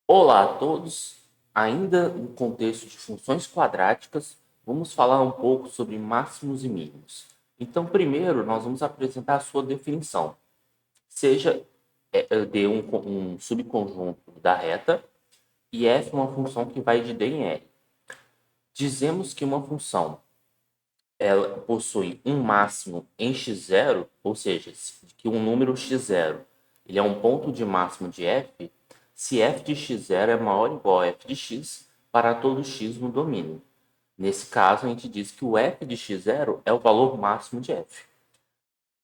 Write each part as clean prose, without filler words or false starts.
Olá a todos! Ainda no contexto de funções quadráticas, vamos falar um pouco sobre máximos e mínimos. Então, primeiro, nós vamos apresentar a sua definição. Seja D um subconjunto da reta e f uma função que vai de D em L. Dizemos que uma função ela possui um máximo em x0, ou seja, que um número x0 ele é um ponto de máximo de f, se f de x0 é maior ou igual a f de x para todo x no domínio. Nesse caso, a gente diz que o f de x0 é o valor máximo de f.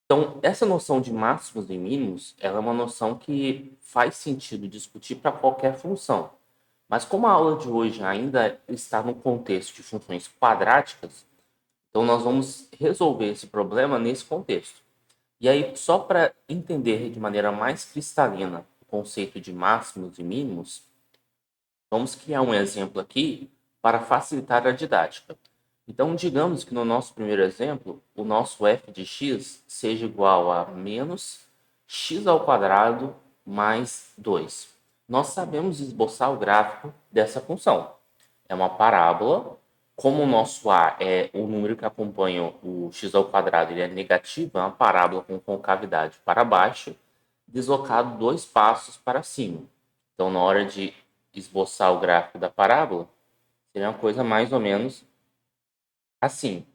Então, essa noção de máximos e mínimos ela é uma noção que faz sentido discutir para qualquer função. Mas como a aula de hoje ainda está no contexto de funções quadráticas, então, nós vamos resolver esse problema nesse contexto. E aí, só para entender de maneira mais cristalina o conceito de máximos e mínimos, vamos criar um exemplo aqui para facilitar a didática. Então, digamos que no nosso primeiro exemplo, o nosso f de x seja igual a menos x ao quadrado mais 2. Nós sabemos esboçar o gráfico dessa função. É uma parábola. Como o nosso a é o número que acompanha o x ao quadrado, ele é negativo, é uma parábola com concavidade para baixo, deslocado 2 passos para cima. Então, na hora de esboçar o gráfico da parábola, seria uma coisa mais ou menos assim.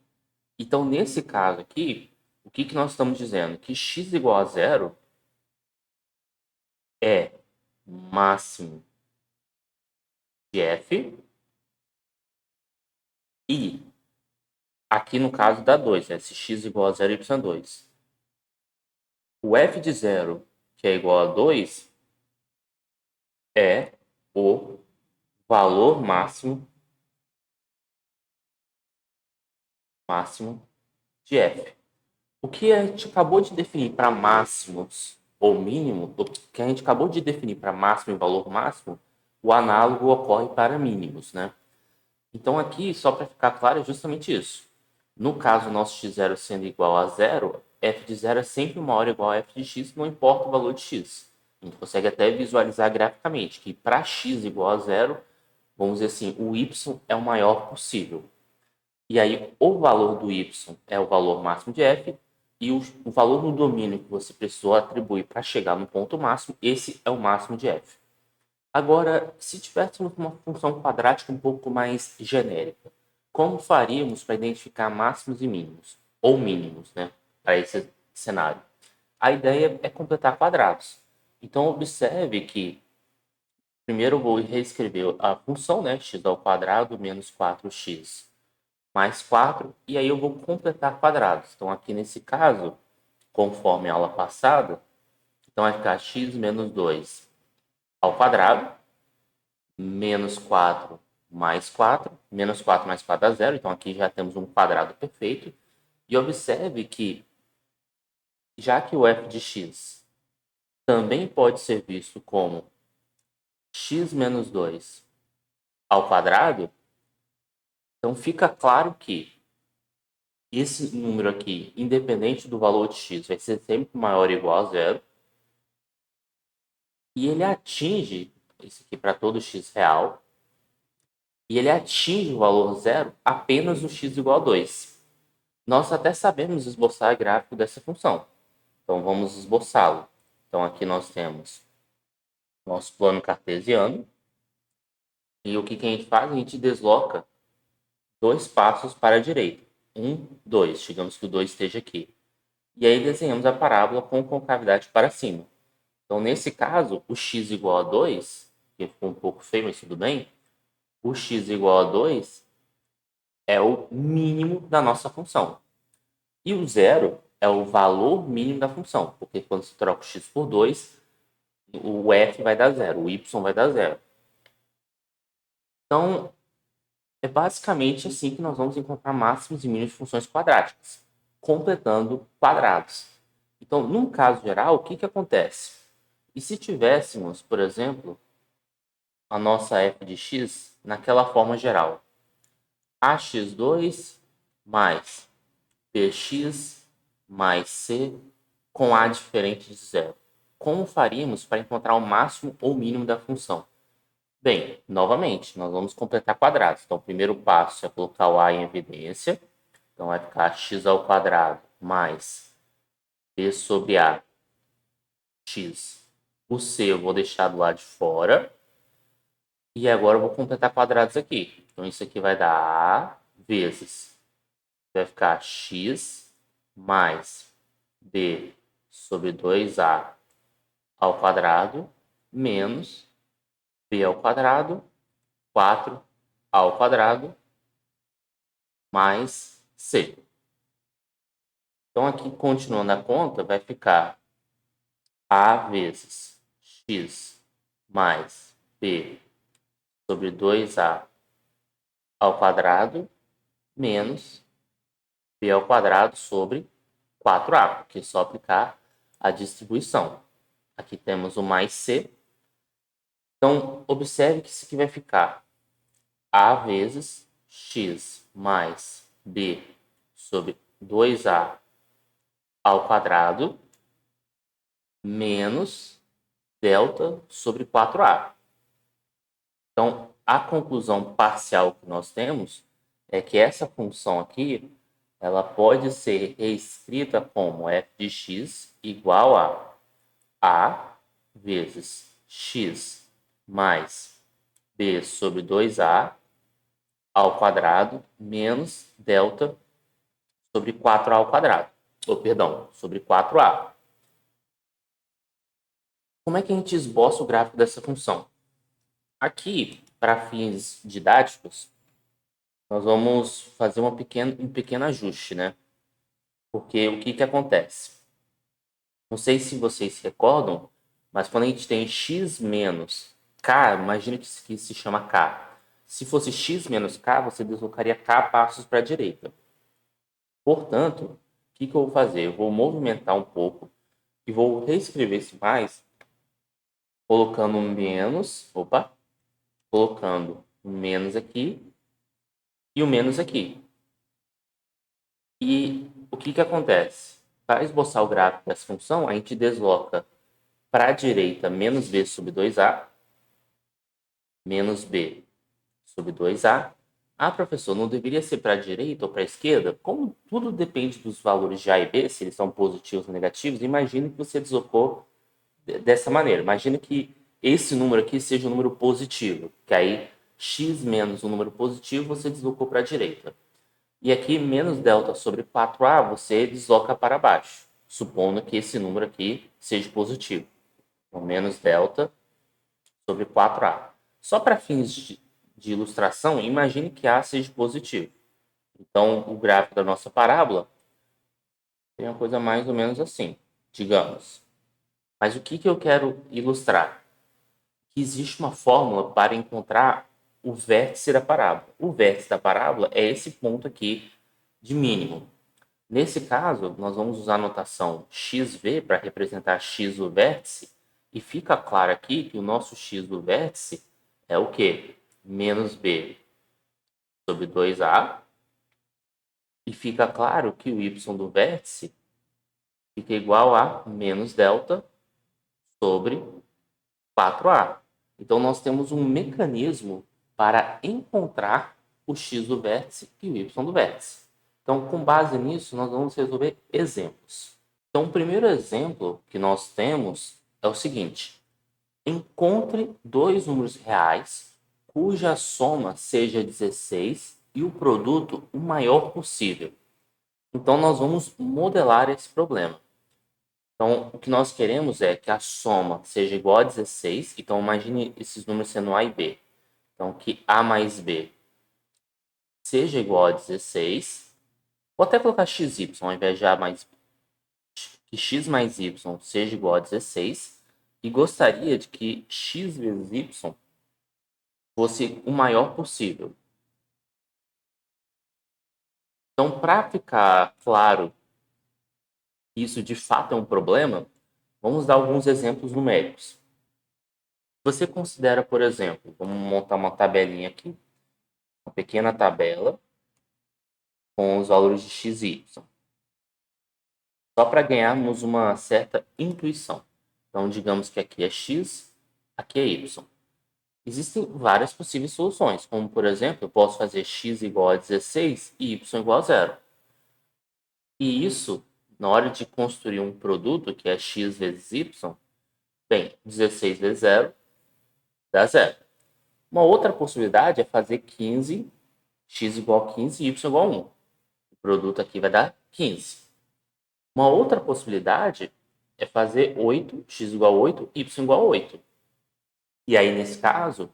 Então, nesse caso aqui, o que nós estamos dizendo? Que x igual a zero é máximo de f e aqui no caso dá 2, né? Se x igual a zero, y 2. O f de zero, que é igual a 2, é o valor máximo de f. O que a gente acabou de definir para máximos ou mínimo, o que a gente acabou de definir para máximo e valor máximo, o análogo ocorre para mínimos, né? Então aqui, só para ficar claro, é justamente isso. No caso, nosso x0 sendo igual a zero, f de zero é sempre maior ou igual a f de x, não importa o valor de x. A gente consegue até visualizar graficamente que para x igual a zero, vamos dizer assim, o y é o maior possível. E aí, o valor do y é o valor máximo de f, e o valor no domínio que você precisou atribuir para chegar no ponto máximo, esse é o máximo de f. Agora, se tivéssemos uma função quadrática um pouco mais genérica, como faríamos para identificar máximos e mínimos? Ou mínimos, né? Para esse cenário. A ideia é completar quadrados. Então, observe que primeiro eu vou reescrever a função, né? X ao quadrado menos 4x mais 4, e aí eu vou completar quadrados. Então, aqui nesse caso, conforme a aula passada, então vai ficar x menos 2 ao quadrado, menos 4 mais 4, menos 4 mais 4 dá zero, então aqui já temos um quadrado perfeito. E observe que, já que o f de x também pode ser visto como x menos 2 ao quadrado, então fica claro que esse número aqui, independente do valor de x, vai ser sempre maior ou igual a zero. E ele atinge, isso aqui para todo x real, e ele atinge o valor zero apenas no x igual a 2. Nós até sabemos esboçar o gráfico dessa função. Então, vamos esboçá-lo. Então, aqui nós temos nosso plano cartesiano. E o que a gente faz? A gente desloca 2 passos para a direita. 1, 2. Digamos que o 2 esteja aqui. E aí desenhamos a parábola com concavidade para cima. Então, nesse caso, o x igual a 2, que ficou um pouco feio, mas tudo bem, o x igual a 2 é o mínimo da nossa função. E o zero é o valor mínimo da função, porque quando se troca o x por 2, o f vai dar zero, o y vai dar zero. Então, é basicamente assim que nós vamos encontrar máximos e mínimos de funções quadráticas, completando quadrados. Então, num caso geral, o que acontece? E se tivéssemos, por exemplo, a nossa f de x naquela forma geral? ax2 mais bx mais c com a diferente de zero. Como faríamos para encontrar o máximo ou mínimo da função? Bem, novamente, nós vamos completar quadrados. Então, o primeiro passo é colocar o a em evidência. Então, vai ficar x ao quadrado mais b sobre a x. O c eu vou deixar do lado de fora. E agora eu vou completar quadrados aqui. Então, isso aqui vai dar a vezes. Vai ficar x mais b sobre 2a ao quadrado menos b ao quadrado, 4 ao quadrado, mais c. Então, aqui, continuando a conta, vai ficar a vezes x mais b sobre 2a ao quadrado menos b ao quadrado sobre 4a, porque é só aplicar a distribuição. Aqui temos o mais c. Então, observe que isso aqui vai ficar a vezes x mais b sobre 2a ao quadrado menos delta sobre 4a. Então, a conclusão parcial que nós temos é que essa função aqui ela pode ser reescrita como f de x igual a vezes x mais b sobre 2a ao quadrado menos delta sobre 4a ao quadrado. Ou, perdão, sobre 4a. Como é que a gente esboça o gráfico dessa função? Aqui, para fins didáticos, nós vamos fazer um pequeno ajuste, né? Porque o que acontece? Não sei se vocês se recordam, mas quando a gente tem x menos k, imagina que isso aqui se chama k. Se fosse x menos k, você deslocaria k passos para a direita. Portanto, o que eu vou fazer? Eu vou movimentar um pouco e vou reescrever esse mais colocando um menos, colocando um menos aqui e o menos aqui. E o que acontece? Para esboçar o gráfico dessa função, a gente desloca para a direita menos b sobre 2a, menos b sobre 2a. Ah, professor, não deveria ser para a direita ou para a esquerda? Como tudo depende dos valores de a e b, se eles são positivos ou negativos, imagine que você deslocou dessa maneira. Imagine que esse número aqui seja um número positivo, que aí x menos um número positivo você deslocou para a direita. E aqui, menos delta sobre 4a, você desloca para baixo, supondo que esse número aqui seja positivo. Então, menos delta sobre 4a. Só para fins de ilustração, imagine que a seja positivo. Então, o gráfico da nossa parábola tem uma coisa mais ou menos assim, digamos. Mas o que eu quero ilustrar? Que existe uma fórmula para encontrar o vértice da parábola. O vértice da parábola é esse ponto aqui de mínimo. Nesse caso, nós vamos usar a notação xv para representar x do vértice, e fica claro aqui que o nosso x do vértice é o quê? Menos b sobre 2a, e fica claro que o y do vértice fica igual a menos delta sobre 4a. Então, nós temos um mecanismo para encontrar o x do vértice e o y do vértice. Então, com base nisso, nós vamos resolver exemplos. Então, o primeiro exemplo que nós temos é o seguinte: encontre dois números reais cuja soma seja 16 e o produto o maior possível. Então, nós vamos modelar esse problema. Então, o que nós queremos é que a soma seja igual a 16. Então, imagine esses números sendo A e B. Então, que A mais B seja igual a 16. Vou até colocar XY ao invés de A mais B. Que X mais Y seja igual a 16. E gostaria de que X vezes Y fosse o maior possível. Então, para ficar claro que isso de fato é um problema, vamos dar alguns exemplos numéricos. Você considera, por exemplo, vamos montar uma tabelinha aqui, uma pequena tabela com os valores de x e y, só para ganharmos uma certa intuição. Então, digamos que aqui é x, aqui é y. Existem várias possíveis soluções, como por exemplo, eu posso fazer x igual a 16 e y igual a zero. E isso, na hora de construir um produto, que é x vezes y, bem, 16 vezes zero dá zero. Uma outra possibilidade é fazer 15, x igual a 15 e y igual a 1. O produto aqui vai dar 15. Uma outra possibilidade é fazer 8, x igual a 8, y igual a 8. E aí, nesse caso,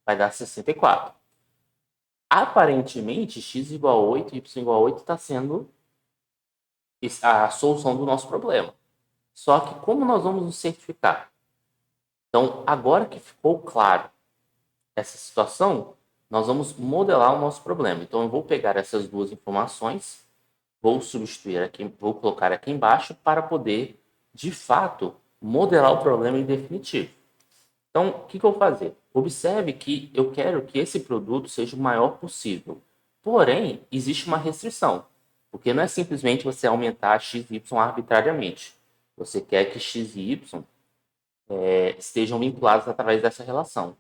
vai dar 64. Aparentemente, x igual a 8 e y igual a 8 está sendo a solução do nosso problema. Só que como nós vamos nos certificar? Então, agora que ficou claro essa situação, nós vamos modelar o nosso problema. Então, eu vou pegar essas duas informações, vou substituir aqui, vou colocar aqui embaixo para poder, de fato, modelar o problema em definitivo. Então, o que eu vou fazer? Observe que eu quero que esse produto seja o maior possível. Porém, existe uma restrição, porque não é simplesmente você aumentar x e y arbitrariamente. Você quer que x e y estejam vinculados através dessa relação.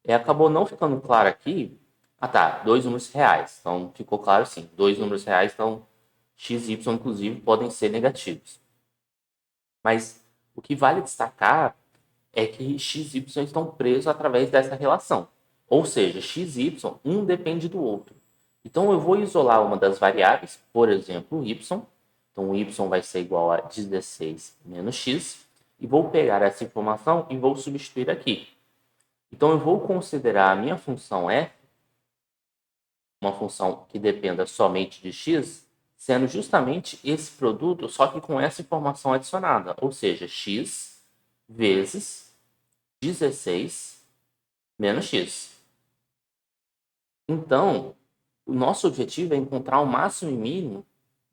Acabou não ficando claro aqui. Ah, tá, dois números reais. Então, ficou claro sim. Dois números reais, então x e y, inclusive, podem ser negativos. Mas o que vale destacar é que x e y estão presos através dessa relação. Ou seja, x e y, um depende do outro. Então, eu vou isolar uma das variáveis, por exemplo, o y. Então, o y vai ser igual a 16 menos x. E vou pegar essa informação e vou substituir aqui. Então, eu vou considerar a minha função f, uma função que dependa somente de x, sendo justamente esse produto, só que com essa informação adicionada. Ou seja, x vezes 16 menos x. Então, o nosso objetivo é encontrar o máximo e mínimo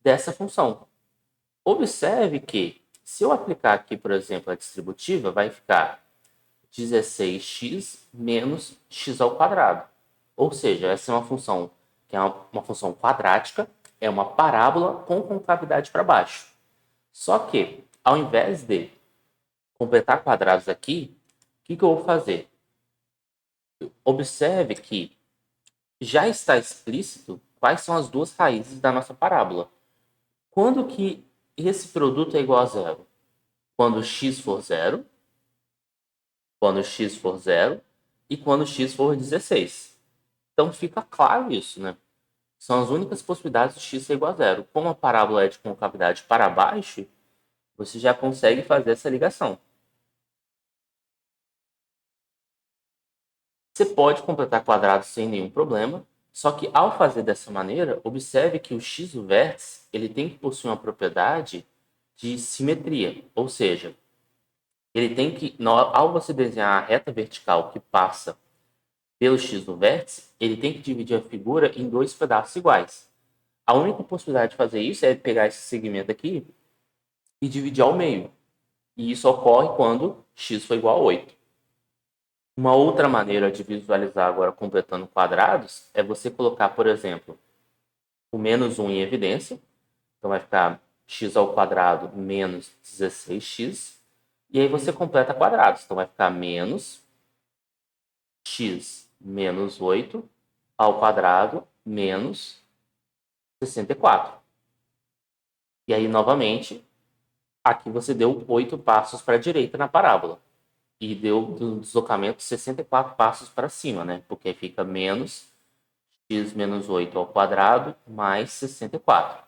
dessa função. Observe que, se eu aplicar aqui, por exemplo, a distributiva, vai ficar 16x menos x ao quadrado. Ou seja, essa é uma função que é uma função quadrática, é uma parábola com concavidade para baixo. Só que, ao invés de completar quadrados aqui, o que eu vou fazer? Observe que já está explícito quais são as duas raízes da nossa parábola. Quando que esse produto é igual a zero? Quando x for zero, quando x for zero e quando x for 16. Então fica claro isso, né? São as únicas possibilidades de x ser igual a zero. Como a parábola é de concavidade para baixo, você já consegue fazer essa ligação. Você pode completar quadrados sem nenhum problema, só que ao fazer dessa maneira, observe que o x do vértice ele tem que possuir uma propriedade de simetria, ou seja, ele tem que, ao você desenhar a reta vertical que passa pelo x do vértice, ele tem que dividir a figura em dois pedaços iguais. A única possibilidade de fazer isso é pegar esse segmento aqui e dividir ao meio. E isso ocorre quando x for igual a 8. Uma outra maneira de visualizar agora completando quadrados é você colocar, por exemplo, o menos 1 em evidência. Então vai ficar x ao quadrado menos 16x. E aí você completa quadrados. Então vai ficar menos x menos 8 ao quadrado menos 64. E aí, novamente, aqui você deu 8 passos para a direita na parábola. E deu do deslocamento 64 passos para cima, né? Porque fica menos x menos 8 ao quadrado mais 64.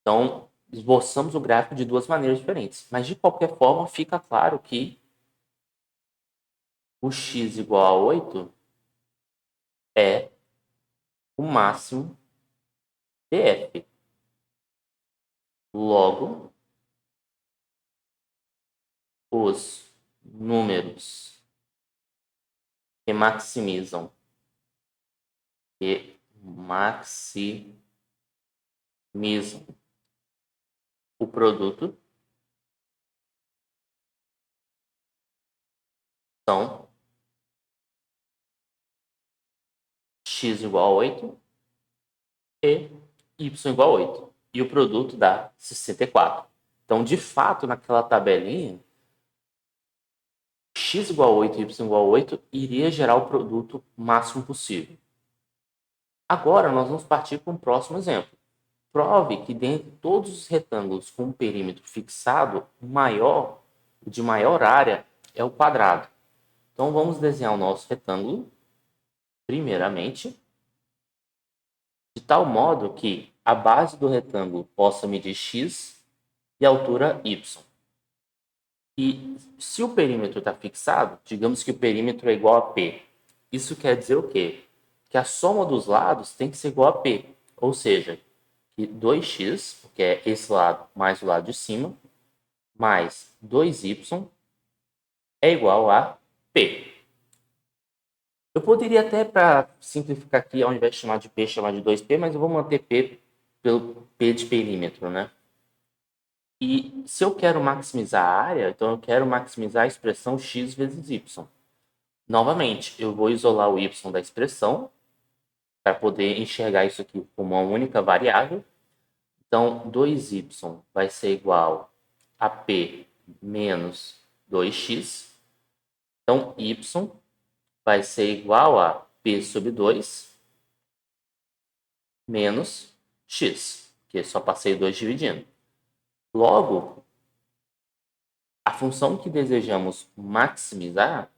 Então, esboçamos o gráfico de duas maneiras diferentes. Mas, de qualquer forma, fica claro que o x igual a 8 é o máximo df. Logo, os números que maximizam o produto são x igual a 8 e y igual a 8. E o produto dá 64. Então, de fato, naquela tabelinha, x igual a 8 e y igual a 8 iria gerar o produto máximo possível. Agora, nós vamos partir para um próximo exemplo. Prove que dentre todos os retângulos com um perímetro fixado, o de maior área é o quadrado. Então, vamos desenhar o nosso retângulo, primeiramente, de tal modo que a base do retângulo possa medir x e a altura y. E se o perímetro está fixado, digamos que o perímetro é igual a P. Isso quer dizer o quê? Que a soma dos lados tem que ser igual a P. Ou seja, que 2x, que é esse lado mais o lado de cima, mais 2y é igual a P. Eu poderia até, para simplificar aqui, ao invés de chamar de P, chamar de 2P, mas eu vou manter P pelo P de perímetro, né? E se eu quero maximizar a área, então eu quero maximizar a expressão x vezes y. Novamente, eu vou isolar o y da expressão para poder enxergar isso aqui como uma única variável. Então, 2y vai ser igual a p menos 2x. Então, y vai ser igual a p sobre 2 menos x, que só passei 2 dividindo. Logo, a função que desejamos maximizar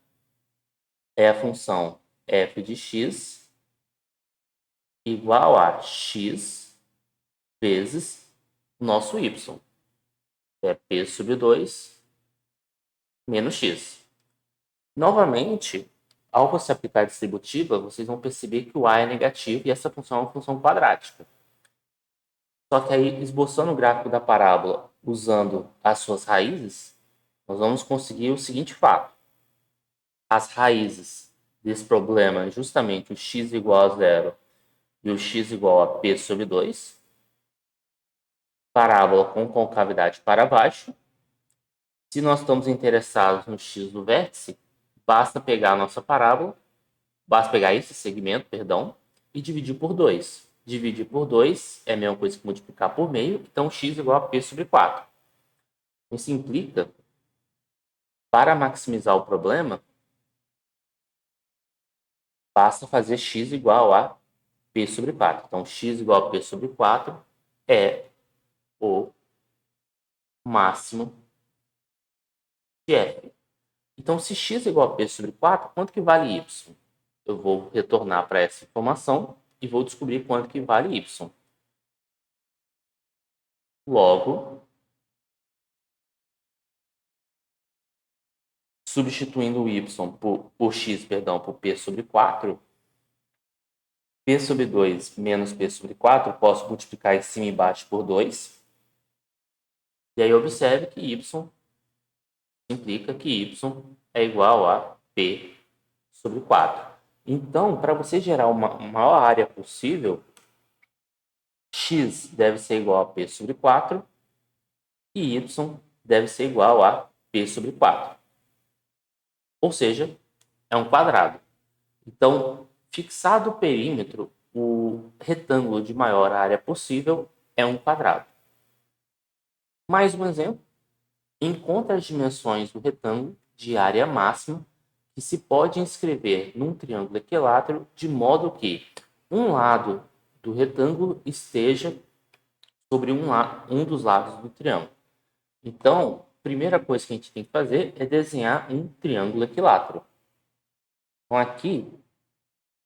é a função f de x igual a x vezes o nosso y, que é p sobre 2 menos x. Novamente, ao você aplicar a distributiva, vocês vão perceber que o a é negativo e essa função é uma função quadrática. Só que aí, esboçando o gráfico da parábola usando as suas raízes, nós vamos conseguir o seguinte fato. As raízes desse problema é justamente o x igual a 0 e o x igual a p sobre 2. Parábola com concavidade para baixo. Se nós estamos interessados no x do vértice, basta pegar a nossa parábola, basta pegar esse segmento, perdão, e dividir por 2. Dividir por 2 é a mesma coisa que multiplicar por meio, então x igual a p sobre 4. Isso implica, para maximizar o problema, basta fazer x igual a p sobre 4. Então, x igual a p sobre 4 é o máximo de f. Então, se x é igual a p sobre 4, quanto que vale y? Eu vou retornar para essa informação e vou descobrir quanto que vale y. Logo, substituindo o y por x, perdão, por p sobre 4, p sobre 2 menos p sobre 4, posso multiplicar em cima e embaixo por 2. E aí observe que y implica que y é igual a p sobre 4. Então, para você gerar uma maior área possível, x deve ser igual a p sobre 4 e y deve ser igual a p sobre 4. Ou seja, é um quadrado. Então, fixado o perímetro, o retângulo de maior área possível é um quadrado. Mais um exemplo. Encontre as dimensões do retângulo de área máxima que se pode inscrever num triângulo equilátero de modo que um lado do retângulo esteja sobre um dos lados do triângulo. Então, a primeira coisa que a gente tem que fazer é desenhar um triângulo equilátero. Então, aqui,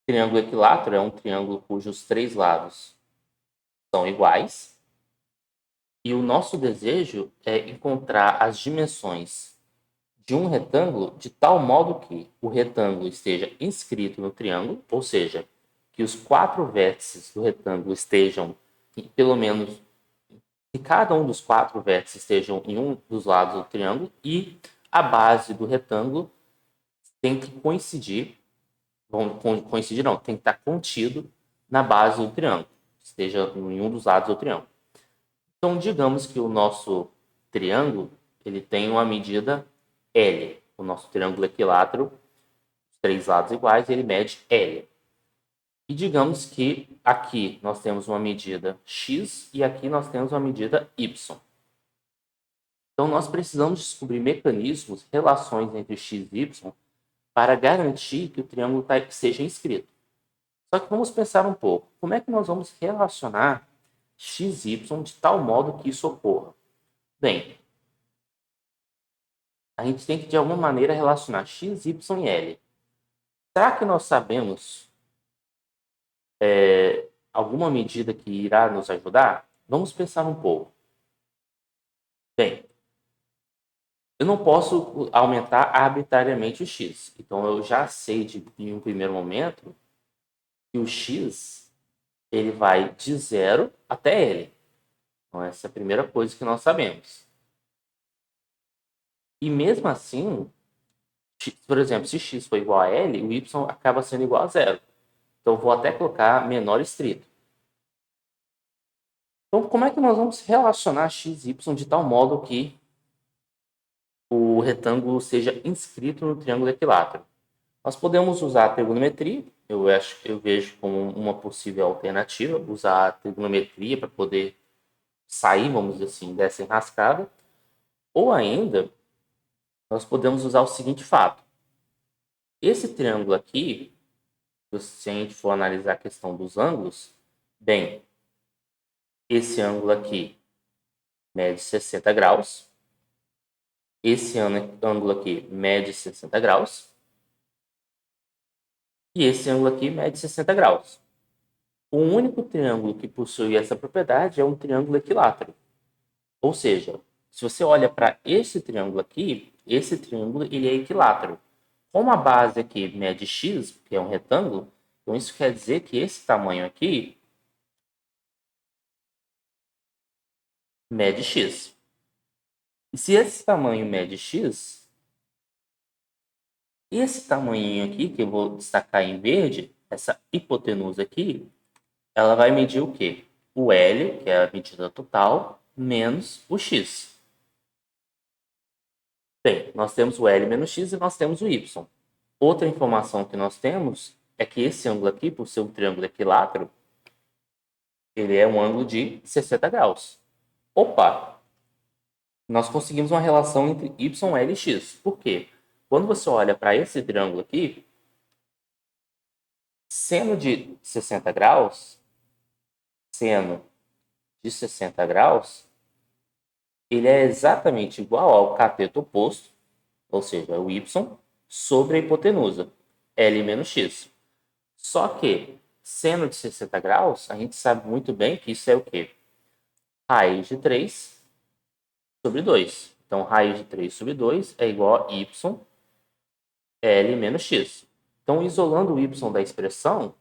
triângulo equilátero é um triângulo cujos três lados são iguais. E o nosso desejo é encontrar as dimensões de um retângulo de tal modo que o retângulo esteja inscrito no triângulo, ou seja, que os quatro vértices do retângulo estejam, pelo menos, que cada um dos quatro vértices estejam em um dos lados do triângulo e a base do retângulo tem que coincidir, coincidir não, tem que estar contido na base do triângulo, esteja em um dos lados do triângulo. Então, digamos que o nosso triângulo ele tem uma medida L. O nosso triângulo equilátero, os três lados iguais, ele mede L. E digamos que aqui nós temos uma medida X e aqui nós temos uma medida Y. Então, nós precisamos descobrir mecanismos, relações entre x e y, para garantir que o triângulo seja inscrito. Só que vamos pensar um pouco. Como é que nós vamos relacionar x e y de tal modo que isso ocorra? Bem, a gente tem que, de alguma maneira, relacionar x, y e L. Será que nós sabemos alguma medida que irá nos ajudar? Vamos pensar um pouco. Bem, eu não posso aumentar arbitrariamente o x. Então, eu já sei, em um primeiro momento, que o x ele vai de 0 até L. Então, essa é a primeira coisa que nós sabemos. E mesmo assim, por exemplo, se x for igual a L, o y acaba sendo igual a 0. Então, eu vou até colocar menor estrito. Então, como é que nós vamos relacionar x e y de tal modo que o retângulo seja inscrito no triângulo equilátero? Nós podemos usar a trigonometria, eu vejo como uma possível alternativa, usar a trigonometria para poder sair, vamos dizer assim, dessa enrascada. Ou ainda, nós podemos usar o seguinte fato. Esse triângulo aqui, se a gente for analisar a questão dos ângulos, bem, esse ângulo aqui mede 60 graus, esse ângulo aqui mede 60 graus, e esse ângulo aqui mede 60 graus. O único triângulo que possui essa propriedade é um triângulo equilátero. Ou seja, se você olha para esse triângulo aqui, esse triângulo ele é equilátero. Como a base aqui mede x, que é um retângulo, então isso quer dizer que esse tamanho aqui mede x. E se esse tamanho mede x, esse tamanhinho aqui, que eu vou destacar em verde, essa hipotenusa aqui, ela vai medir o quê? O L, que é a medida total, menos o x. Bem, nós temos o L menos x e nós temos o y. Outra informação que nós temos é que esse ângulo aqui, por ser um triângulo equilátero, ele é um ângulo de 60 graus. Opa! Nós conseguimos uma relação entre y, L e x. Por quê? Quando você olha para esse triângulo aqui, seno de 60 graus, seno de 60 graus, ele é exatamente igual ao cateto oposto, ou seja, o y, sobre a hipotenusa, L menos x. Só que, seno de 60 graus, a gente sabe muito bem que isso é o quê? Raiz de 3 sobre 2. Então, raiz de 3 sobre 2 é igual a y, L menos x. Então, isolando o y da expressão, o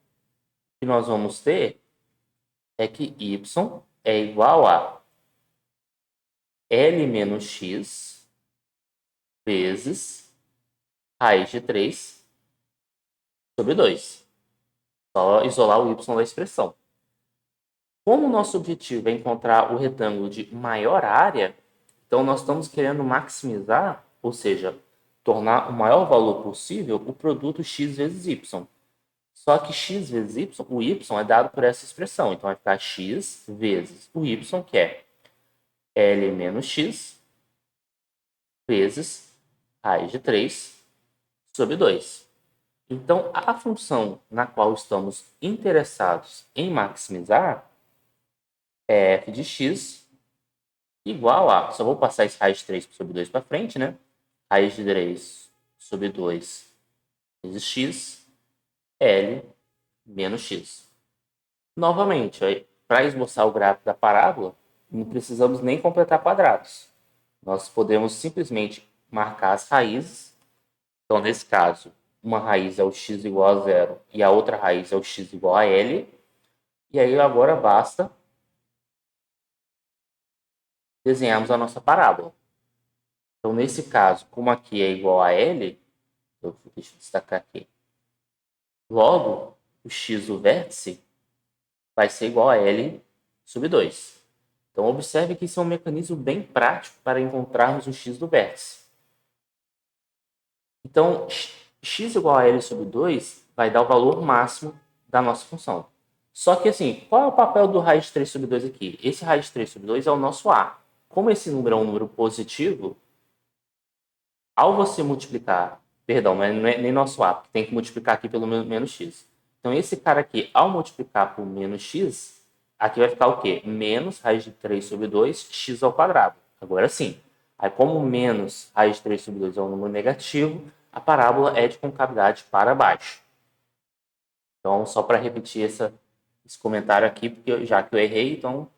que nós vamos ter é que y é igual a L menos x vezes raiz de 3 sobre 2. Só isolar o y da expressão. Como o nosso objetivo é encontrar o retângulo de maior área, então nós estamos querendo maximizar, ou seja, tornar o maior valor possível o produto x vezes y. Só que x vezes y, o y é dado por essa expressão. Então vai ficar x vezes o y, que é L menos x vezes raiz de 3 sobre 2. Então, a função na qual estamos interessados em maximizar é f de x igual a... Só vou passar esse raiz de 3 sobre 2 para frente, né? Raiz de 3 sobre 2 vezes x, L menos x. Novamente, para esboçar o gráfico da parábola, não precisamos nem completar quadrados. Nós podemos simplesmente marcar as raízes. Então, nesse caso, uma raiz é o x igual a 0 e a outra raiz é o x igual a L. E aí agora basta desenharmos a nossa parábola. Então, nesse caso, como aqui é igual a L, deixa eu destacar aqui. Logo, o x do vértice vai ser igual a L sobre 2. Então, observe que isso é um mecanismo bem prático para encontrarmos o x do vértice. Então, x igual a L sobre 2 vai dar o valor máximo da nossa função. Só que, assim, qual é o papel do raiz de 3 sobre 2 aqui? Esse raiz de 3 sobre 2 é o nosso A. como esse número é um número positivo, ao você multiplicar, perdão, não é nem nosso A, porque tem que multiplicar aqui pelo menos x. Então, esse cara aqui, ao multiplicar por menos x, aqui vai ficar o quê? Menos raiz de 3 sobre 2, x ao quadrado. Agora sim. Aí, como menos raiz de 3 sobre 2 é um número negativo, a parábola é de concavidade para baixo. Então, só para repetir esse comentário aqui, porque já que eu errei, então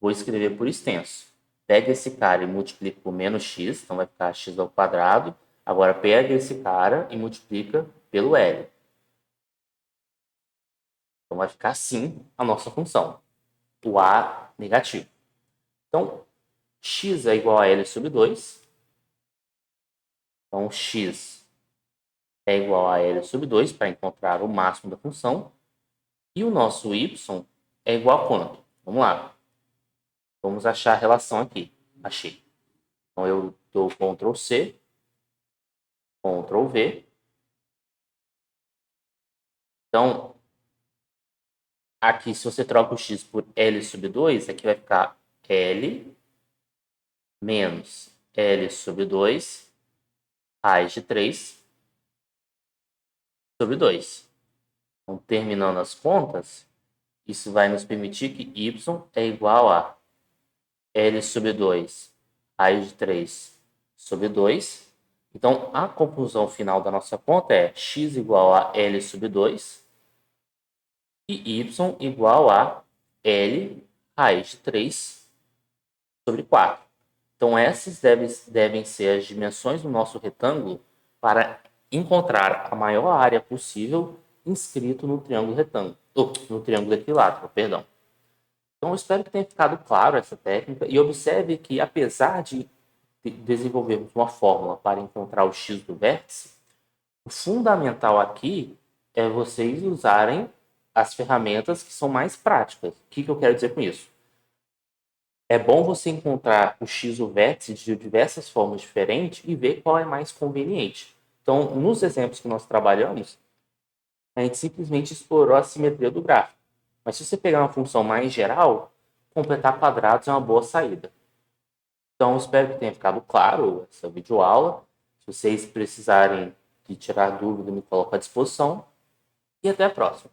vou escrever por extenso. Pega esse cara e multiplica por menos x, então vai ficar x ao quadrado. Agora pega esse cara e multiplica pelo L. Então vai ficar assim a nossa função, o A negativo. Então, x é igual a L sobre 2. Então, x é igual a L sobre 2 para encontrar o máximo da função. E o nosso y é igual a quanto? Vamos lá. Vamos achar a relação aqui. Achei. Então, eu dou Ctrl C, Ctrl V. Então, aqui, se você troca o x por L sobre 2, aqui vai ficar L menos L sobre 2, raiz de 3 sobre 2. Então, terminando as contas, isso vai nos permitir que y é igual a L sobre 2, raiz de 3 sobre 2. Então, a conclusão final da nossa conta é x igual a L sobre 2 e y igual a L raiz de 3 sobre 4. Então, essas devem ser as dimensões do nosso retângulo para encontrar a maior área possível inscrito no triângulo retângulo, no triângulo equilátero, perdão. Então, eu espero que tenha ficado claro essa técnica e observe que, apesar de desenvolvermos uma fórmula para encontrar o x do vértice, o fundamental aqui é vocês usarem as ferramentas que são mais práticas. O que eu quero dizer com isso? É bom você encontrar o x do vértice de diversas formas diferentes e ver qual é mais conveniente. Então, nos exemplos que nós trabalhamos, a gente simplesmente explorou a simetria do gráfico. Mas se você pegar uma função mais geral, completar quadrados é uma boa saída. Então, espero que tenha ficado claro essa videoaula. Se vocês precisarem de tirar dúvida, me coloco à disposição. E até a próxima.